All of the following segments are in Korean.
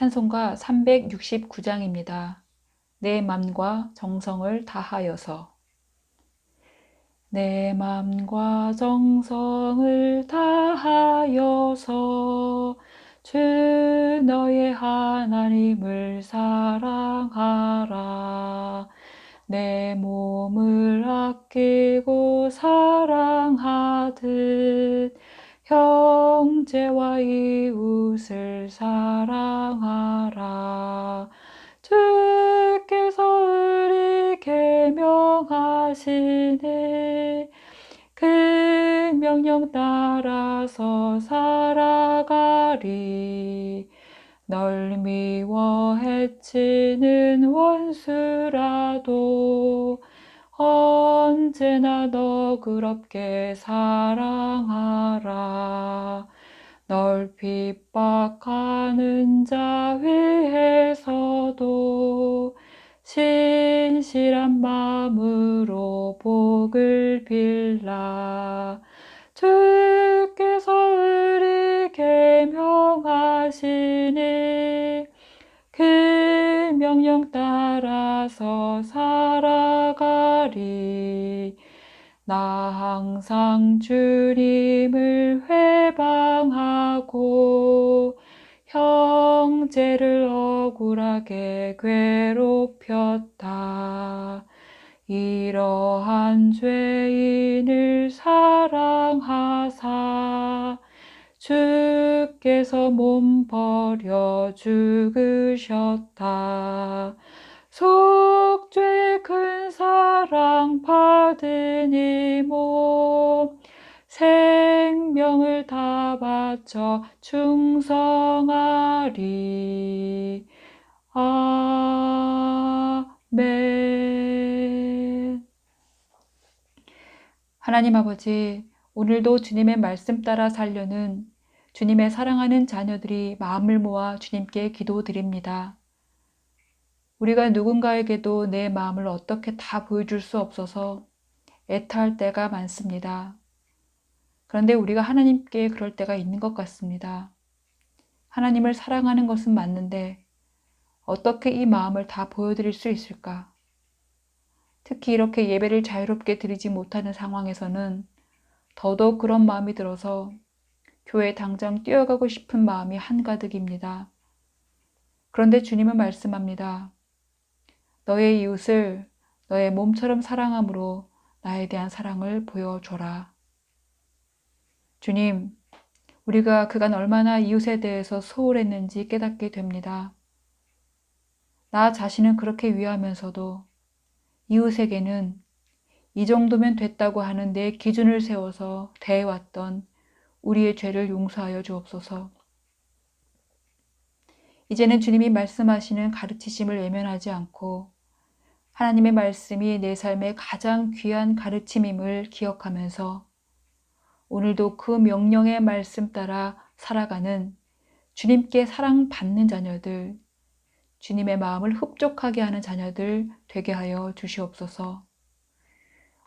찬송가 369장입니다. 내 맘과 정성을 다하여서. 내 맘과 정성을 다하여서 주 너의 하나님을 사랑하라. 내 몸을 아끼고 사랑하듯 형제와 이웃을 사랑하라. 주께서 우리 계명하시네. 그 명령 따라서 살아가리. 널 미워 해치는 원수라도 언제나 너그럽게 사랑하라. 널 핍박하는 자 위해서도 신실한 마음으로 복을 빌라. 주께서 우리 계명하시니 그 명령 따라서 살아가리. 나 항상 주님을 회방하고 형제를 억울하게 괴롭혔다. 이러한 죄인을 사랑하사 주께서 몸 버려 죽으셨다. 속죄의 큰 사랑 받은 이 몸 생명을 다 바쳐 충성하리. 아멘. 하나님 아버지, 오늘도 주님의 말씀 따라 살려는 주님의 사랑하는 자녀들이 마음을 모아 주님께 기도드립니다. 우리가 누군가에게도 내 마음을 어떻게 다 보여줄 수 없어서 애타할 때가 많습니다. 그런데 우리가 하나님께 그럴 때가 있는 것 같습니다. 하나님을 사랑하는 것은 맞는데 어떻게 이 마음을 다 보여드릴 수 있을까? 특히 이렇게 예배를 자유롭게 드리지 못하는 상황에서는 더더욱 그런 마음이 들어서 교회에 당장 뛰어가고 싶은 마음이 한가득입니다. 그런데 주님은 말씀합니다. 너의 이웃을 너의 몸처럼 사랑함으로 나에 대한 사랑을 보여줘라. 주님, 우리가 그간 얼마나 이웃에 대해서 소홀했는지 깨닫게 됩니다. 나 자신은 그렇게 위하면서도 이웃에게는 이 정도면 됐다고 하는 내 기준을 세워서 대해왔던 우리의 죄를 용서하여 주옵소서. 이제는 주님이 말씀하시는 가르치심을 외면하지 않고 하나님의 말씀이 내 삶의 가장 귀한 가르침임을 기억하면서 오늘도 그 명령의 말씀 따라 살아가는 주님께 사랑받는 자녀들, 주님의 마음을 흡족하게 하는 자녀들 되게 하여 주시옵소서.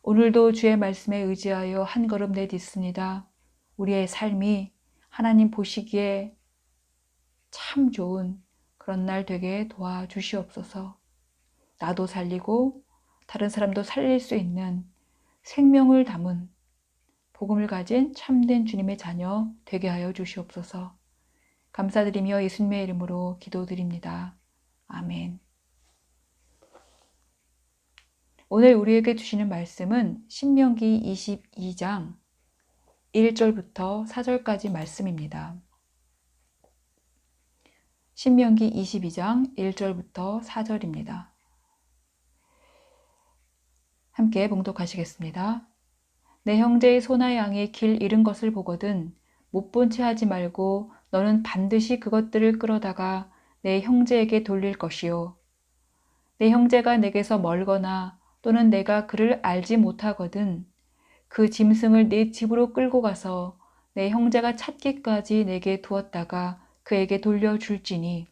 오늘도 주의 말씀에 의지하여 한 걸음 내딛습니다. 우리의 삶이 하나님 보시기에 참 좋은 그런 날 되게 도와주시옵소서. 나도 살리고 다른 사람도 살릴 수 있는 생명을 담은 복음을 가진 참된 주님의 자녀 되게 하여 주시옵소서. 감사드리며 예수님의 이름으로 기도드립니다. 아멘. 오늘 우리에게 주시는 말씀은 신명기 22장 1절부터 4절까지 말씀입니다. 신명기 22장 1절부터 4절입니다. 함께 봉독하시겠습니다. 내 형제의 소나 양이 길 잃은 것을 보거든 못 본 채 하지 말고 너는 반드시 그것들을 끌어다가 내 형제에게 돌릴 것이요. 내 형제가 내게서 멀거나 또는 내가 그를 알지 못하거든 그 짐승을 내 집으로 끌고 가서 내 형제가 찾기까지 내게 두었다가 그에게 돌려줄지니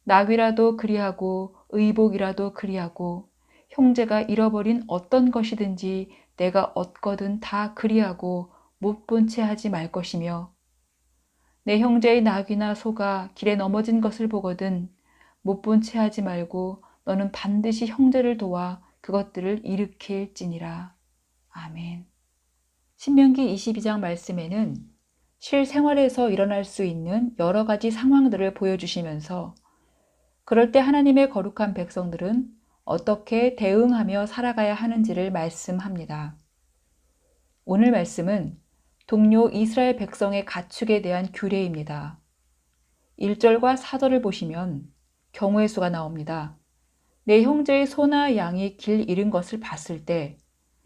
나귀라도 그리하고 의복이라도 그리하고 형제가 잃어버린 어떤 것이든지 내가 얻거든 다 그리하고 못 본 채 하지 말 것이며 내 형제의 낙이나 소가 길에 넘어진 것을 보거든 못 본 채 하지 말고 너는 반드시 형제를 도와 그것들을 일으킬지니라. 아멘. 신명기 22장 말씀에는 실생활에서 일어날 수 있는 여러 가지 상황들을 보여주시면서 그럴 때 하나님의 거룩한 백성들은 어떻게 대응하며 살아가야 하는지를 말씀합니다. 오늘 말씀은 동료 이스라엘 백성의 가축에 대한 규례입니다. 1절과 4절을 보시면 경우의 수가 나옵니다. 내 형제의 소나 양이 길 잃은 것을 봤을 때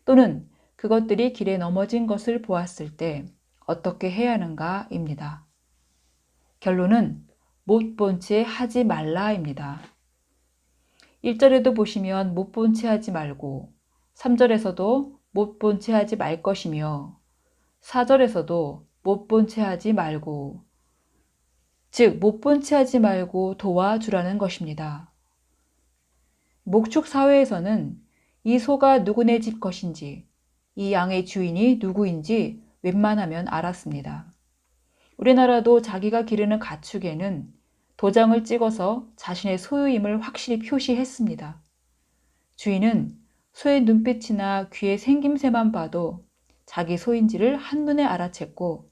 또는 그것들이 길에 넘어진 것을 보았을 때 어떻게 해야 하는가입니다. 결론은 못 본 채 하지 말라입니다. 1절에도 보시면 못 본 채 하지 말고 3절에서도 못 본 채 하지 말 것이며 4절에서도 못 본 채 하지 말고 즉 못 본 채 하지 말고 도와주라는 것입니다. 목축 사회에서는 이 소가 누구네 집 것인지 이 양의 주인이 누구인지 웬만하면 알았습니다. 우리나라도 자기가 기르는 가축에는 도장을 찍어서 자신의 소유임을 확실히 표시했습니다. 주인은 소의 눈빛이나 귀의 생김새만 봐도 자기 소인지를 한눈에 알아챘고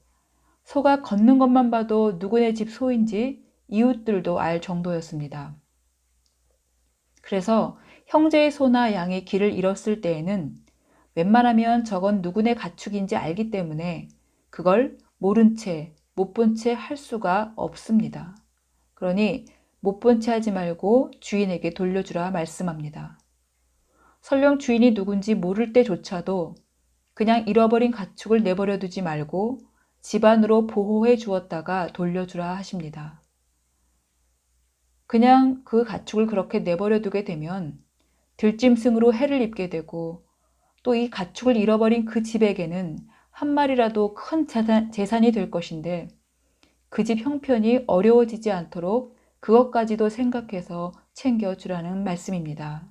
소가 걷는 것만 봐도 누구네 집 소인지 이웃들도 알 정도였습니다. 그래서 형제의 소나 양이 길을 잃었을 때에는 웬만하면 저건 누구네 가축인지 알기 때문에 그걸 모른 채, 못 본 채 할 수가 없습니다. 그러니 못 본 채 하지 말고 주인에게 돌려주라 말씀합니다. 설령 주인이 누군지 모를 때조차도 그냥 잃어버린 가축을 내버려 두지 말고 집안으로 보호해 주었다가 돌려주라 하십니다. 그냥 그 가축을 그렇게 내버려 두게 되면 들짐승으로 해를 입게 되고 또 이 가축을 잃어버린 그 집에게는 한 마리라도 큰 재산이 될 것인데 그 집 형편이 어려워지지 않도록 그것까지도 생각해서 챙겨주라는 말씀입니다.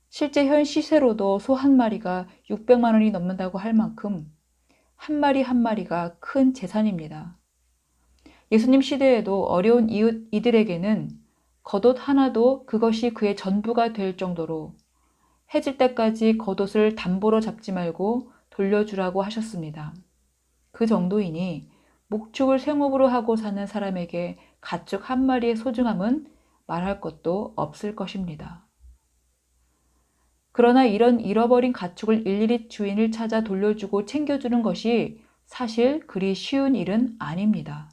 실제 현 시세로도 소 한 마리가 600만 원이 넘는다고 할 만큼 한 마리 한 마리가 큰 재산입니다. 예수님 시대에도 어려운 이들에게는 겉옷 하나도 그것이 그의 전부가 될 정도로 해질 때까지 겉옷을 담보로 잡지 말고 돌려주라고 하셨습니다. 그 정도이니 목축을 생업으로 하고 사는 사람에게 가축 한 마리의 소중함은 말할 것도 없을 것입니다. 그러나 이런 잃어버린 가축을 일일이 주인을 찾아 돌려주고 챙겨주는 것이 사실 그리 쉬운 일은 아닙니다.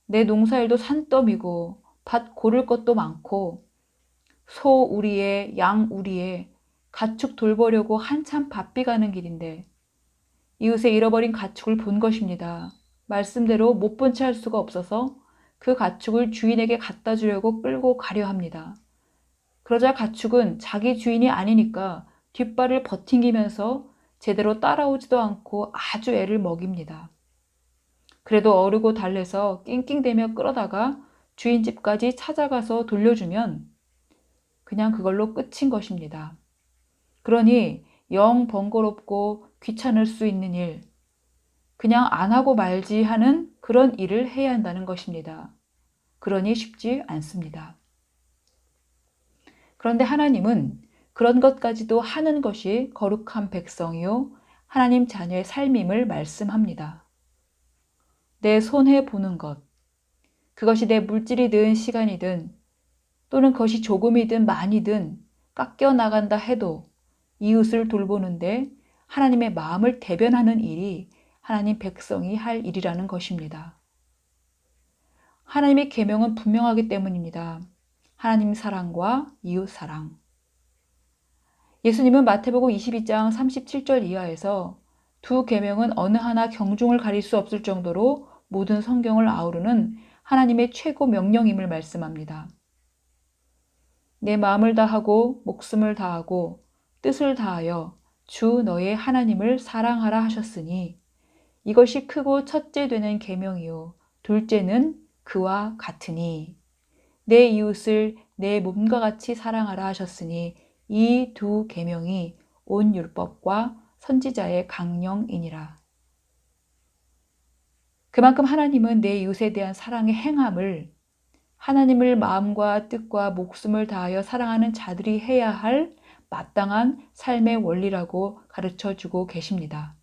내 농사일도 산더미고 밭 고를 것도 많고 소 우리에 양 우리에 가축 돌보려고 한참 바삐 가는 길인데 이웃의 잃어버린 가축을 본 것입니다. 말씀대로 못 본 채 할 수가 없어서 그 가축을 주인에게 갖다 주려고 끌고 가려 합니다. 그러자 가축은 자기 주인이 아니니까 뒷발을 버팅기면서 제대로 따라오지도 않고 아주 애를 먹입니다. 그래도 어르고 달래서 낑낑대며 끌어다가 주인 집까지 찾아가서 돌려주면 그냥 그걸로 끝인 것입니다. 그러니 영 번거롭고 귀찮을 수 있는 일, 그냥 안 하고 말지 하는 그런 일을 해야 한다는 것입니다. 그러니 쉽지 않습니다. 그런데 하나님은 그런 것까지도 하는 것이 거룩한 백성이요 하나님 자녀의 삶임을 말씀합니다. 내 손해 보는 것, 그것이 내 물질이든 시간이든 또는 그것이 조금이든 많이든 깎여 나간다 해도 이웃을 돌보는데 하나님의 마음을 대변하는 일이 하나님 백성이 할 일이라는 것입니다. 하나님의 계명은 분명하기 때문입니다. 하나님 사랑과 이웃 사랑. 예수님은 마태복음 22장 37절 이하에서 두 계명은 어느 하나 경중을 가릴 수 없을 정도로 모든 성경을 아우르는 하나님의 최고 명령임을 말씀합니다. 내 마음을 다하고 목숨을 다하고 뜻을 다하여 주 너의 하나님을 사랑하라 하셨으니 이것이 크고 첫째 되는 계명이요 둘째는 그와 같으니 내 이웃을 내 몸과 같이 사랑하라 하셨으니 이 두 계명이 온 율법과 선지자의 강령이니라. 그만큼 하나님은 내 이웃에 대한 사랑의 행함을 하나님을 마음과 뜻과 목숨을 다하여 사랑하는 자들이 해야 할 마땅한 삶의 원리라고 가르쳐주고 계십니다.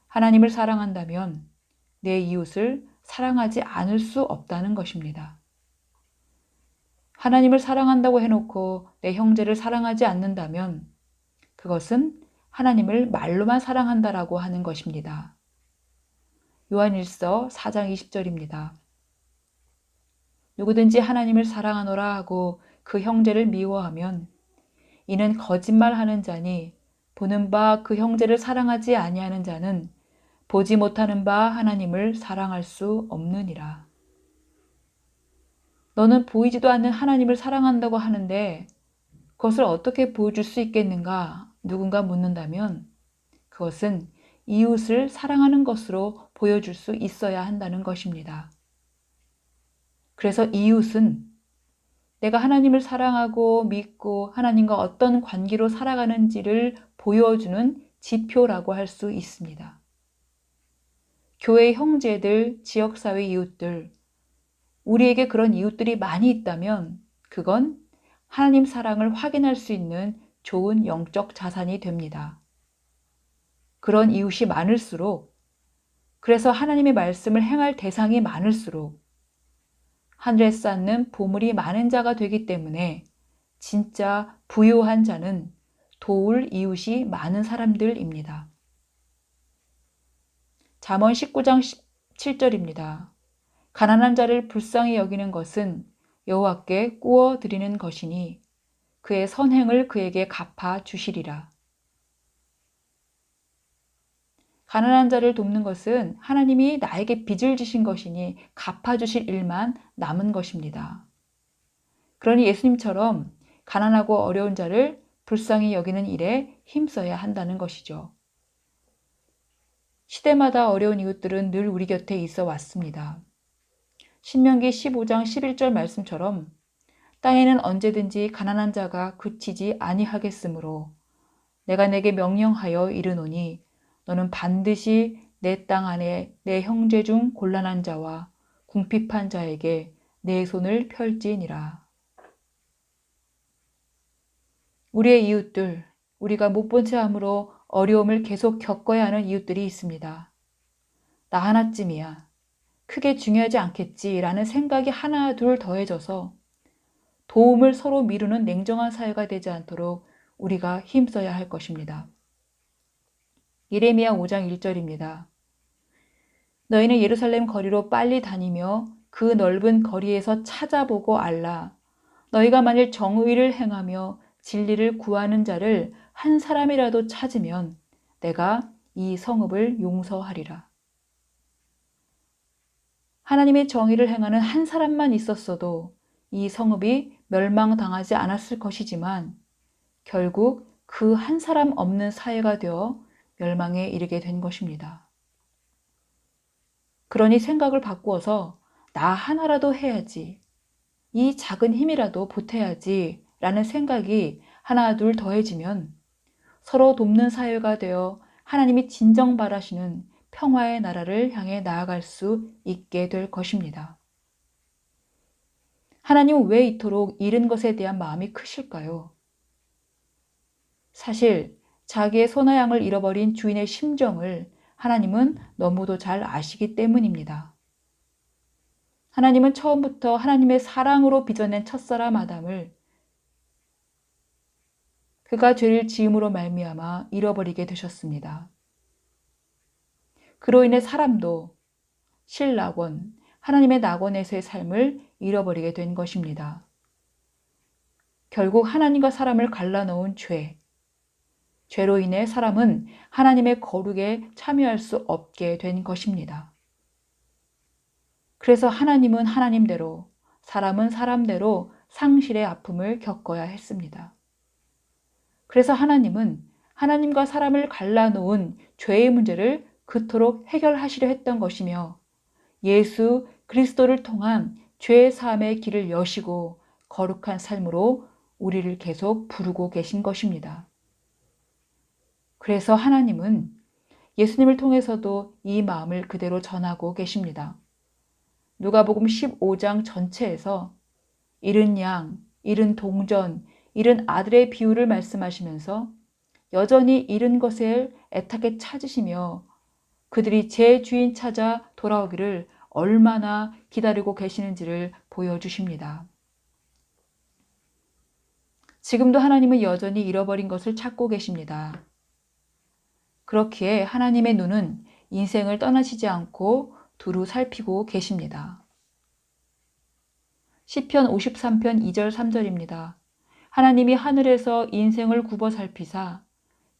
하나님을 사랑한다면 내 이웃을 사랑하지 않을 수 없다는 것입니다. 하나님을 사랑한다고 해놓고 내 형제를 사랑하지 않는다면 그것은 하나님을 말로만 사랑한다라고 하는 것입니다. 요한일서 4장 20절입니다. 누구든지 하나님을 사랑하노라 하고 그 형제를 미워하면 이는 거짓말하는 자니 보는 바 그 형제를 사랑하지 아니하는 자는 보지 못하는 바 하나님을 사랑할 수 없느니라. 너는 보이지도 않는 하나님을 사랑한다고 하는데 그것을 어떻게 보여줄 수 있겠는가? 누군가 묻는다면 그것은 이웃을 사랑하는 것으로 보여줄 수 있어야 한다는 것입니다. 그래서 이웃은 내가 하나님을 사랑하고 믿고 하나님과 어떤 관계로 살아가는지를 보여주는 지표라고 할 수 있습니다. 교회 형제들, 지역사회 이웃들, 우리에게 그런 이웃들이 많이 있다면 그건 하나님 사랑을 확인할 수 있는 좋은 영적 자산이 됩니다. 그런 이웃이 많을수록, 그래서 하나님의 말씀을 행할 대상이 많을수록 하늘에 쌓는 보물이 많은 자가 되기 때문에 진짜 부유한 자는 도울 이웃이 많은 사람들입니다. 잠언 19장 7절입니다. 가난한 자를 불쌍히 여기는 것은 여호와께 꾸어 드리는 것이니 그의 선행을 그에게 갚아 주시리라. 가난한 자를 돕는 것은 하나님이 나에게 빚을 지신 것이니 갚아주실 일만 남은 것입니다. 그러니 예수님처럼 가난하고 어려운 자를 불쌍히 여기는 일에 힘써야 한다는 것이죠. 시대마다 어려운 이웃들은 늘 우리 곁에 있어 왔습니다. 신명기 15장 11절 말씀처럼 땅에는 언제든지 가난한 자가 그치지 아니하겠으므로 내가 내게 명령하여 이르노니 너는 반드시 내 땅 안에 내 형제 중 곤란한 자와 궁핍한 자에게 내 손을 펼지니라. 우리의 이웃들, 우리가 못 본 채 함으로 어려움을 계속 겪어야 하는 이웃들이 있습니다. 나 하나쯤이야. 크게 중요하지 않겠지라는 생각이 하나 둘 더해져서 도움을 서로 미루는 냉정한 사회가 되지 않도록 우리가 힘써야 할 것입니다. 예레미야 5장 1절입니다. 너희는 예루살렘 거리로 빨리 다니며 그 넓은 거리에서 찾아보고 알라. 너희가 만일 정의를 행하며 진리를 구하는 자를 한 사람이라도 찾으면 내가 이 성읍을 용서하리라. 하나님의 정의를 행하는 한 사람만 있었어도 이 성읍이 멸망당하지 않았을 것이지만 결국 그 한 사람 없는 사회가 되어 멸망에 이르게 된 것입니다. 그러니 생각을 바꾸어서 나 하나라도 해야지, 이 작은 힘이라도 보태야지 라는 생각이 하나 둘 더해지면 서로 돕는 사회가 되어 하나님이 진정 바라시는 평화의 나라를 향해 나아갈 수 있게 될 것입니다. 하나님은 왜 이토록 잃은 것에 대한 마음이 크실까요? 사실 자기의 소나 양을 잃어버린 주인의 심정을 하나님은 너무도 잘 아시기 때문입니다. 하나님은 처음부터 하나님의 사랑으로 빚어낸 첫사람 아담을 그가 죄를 지음으로 말미암아 잃어버리게 되셨습니다. 그로 인해 사람도 실낙원, 하나님의 낙원에서의 삶을 잃어버리게 된 것입니다. 결국 하나님과 사람을 갈라놓은 죄로 인해 사람은 하나님의 거룩에 참여할 수 없게 된 것입니다. 그래서 하나님은 하나님대로, 사람은 사람대로 상실의 아픔을 겪어야 했습니다. 그래서 하나님은 하나님과 사람을 갈라놓은 죄의 문제를 그토록 해결하시려 했던 것이며 예수 그리스도를 통한 죄 사함의 길을 여시고 거룩한 삶으로 우리를 계속 부르고 계신 것입니다. 그래서 하나님은 예수님을 통해서도 이 마음을 그대로 전하고 계십니다. 누가복음 15장 전체에서 잃은 양, 잃은 동전, 잃은 아들의 비유를 말씀하시면서 여전히 잃은 것을 애타게 찾으시며 그들이 제 주인 찾아 돌아오기를 얼마나 기다리고 계시는지를 보여주십니다. 지금도 하나님은 여전히 잃어버린 것을 찾고 계십니다. 그렇기에 하나님의 눈은 인생을 떠나시지 않고 두루 살피고 계십니다. 시편 53편 2절 3절입니다. 하나님이 하늘에서 인생을 굽어 살피사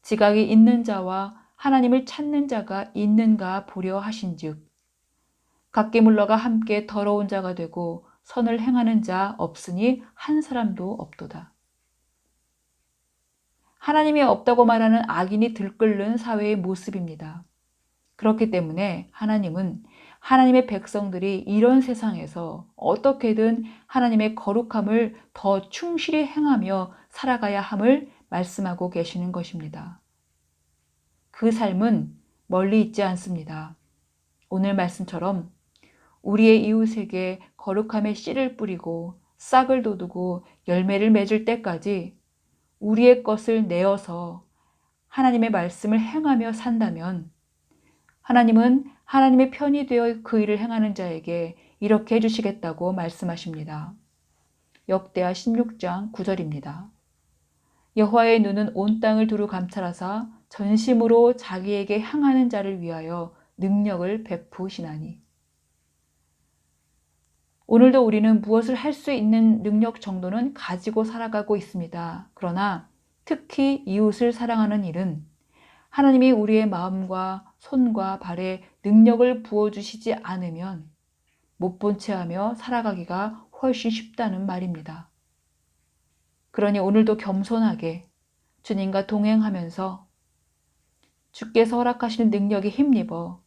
지각이 있는 자와 하나님을 찾는 자가 있는가 보려 하신즉 각기 물러가 함께 더러운 자가 되고 선을 행하는 자 없으니 한 사람도 없도다. 하나님이 없다고 말하는 악인이 들끓는 사회의 모습입니다. 그렇기 때문에 하나님은 하나님의 백성들이 이런 세상에서 어떻게든 하나님의 거룩함을 더 충실히 행하며 살아가야 함을 말씀하고 계시는 것입니다. 그 삶은 멀리 있지 않습니다. 오늘 말씀처럼 우리의 이웃에게 거룩함의 씨를 뿌리고 싹을 돋우고 열매를 맺을 때까지 우리의 것을 내어서 하나님의 말씀을 행하며 산다면 하나님은 하나님의 편이 되어 그 일을 행하는 자에게 이렇게 해주시겠다고 말씀하십니다. 역대하 16장 9절입니다. 여호와의 눈은 온 땅을 두루 감찰하사 전심으로 자기에게 향하는 자를 위하여 능력을 베푸시나니. 오늘도 우리는 무엇을 할 수 있는 능력 정도는 가지고 살아가고 있습니다. 그러나 특히 이웃을 사랑하는 일은 하나님이 우리의 마음과 손과 발에 능력을 부어주시지 않으면 못 본 채 하며 살아가기가 훨씬 쉽다는 말입니다. 그러니 오늘도 겸손하게 주님과 동행하면서 주께서 허락하시는 능력에 힘입어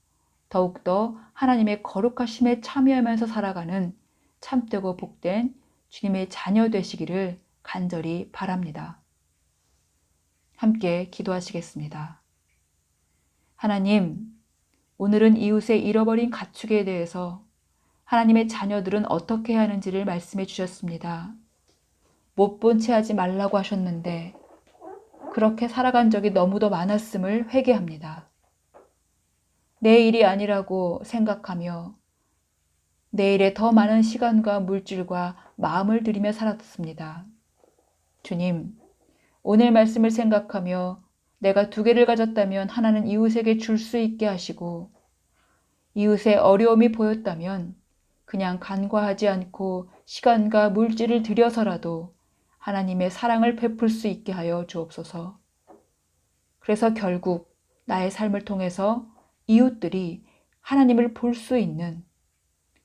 더욱더 하나님의 거룩하심에 참여하면서 살아가는 참되고 복된 주님의 자녀 되시기를 간절히 바랍니다. 함께 기도하시겠습니다. 하나님, 오늘은 이웃의 잃어버린 가축에 대해서 하나님의 자녀들은 어떻게 해야 하는지를 말씀해 주셨습니다. 못 본 채 하지 말라고 하셨는데 그렇게 살아간 적이 너무도 많았음을 회개합니다. 내 일이 아니라고 생각하며 내 일에 더 많은 시간과 물질과 마음을 들이며 살았습니다. 주님, 오늘 말씀을 생각하며 내가 2개를 가졌다면 하나는 이웃에게 줄 수 있게 하시고 이웃의 어려움이 보였다면 그냥 간과하지 않고 시간과 물질을 들여서라도 하나님의 사랑을 베풀 수 있게 하여 주옵소서. 그래서 결국 나의 삶을 통해서 이웃들이 하나님을 볼 수 있는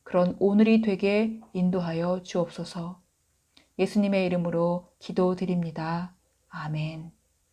그런 오늘이 되게 인도하여 주옵소서. 예수님의 이름으로 기도드립니다. 아멘.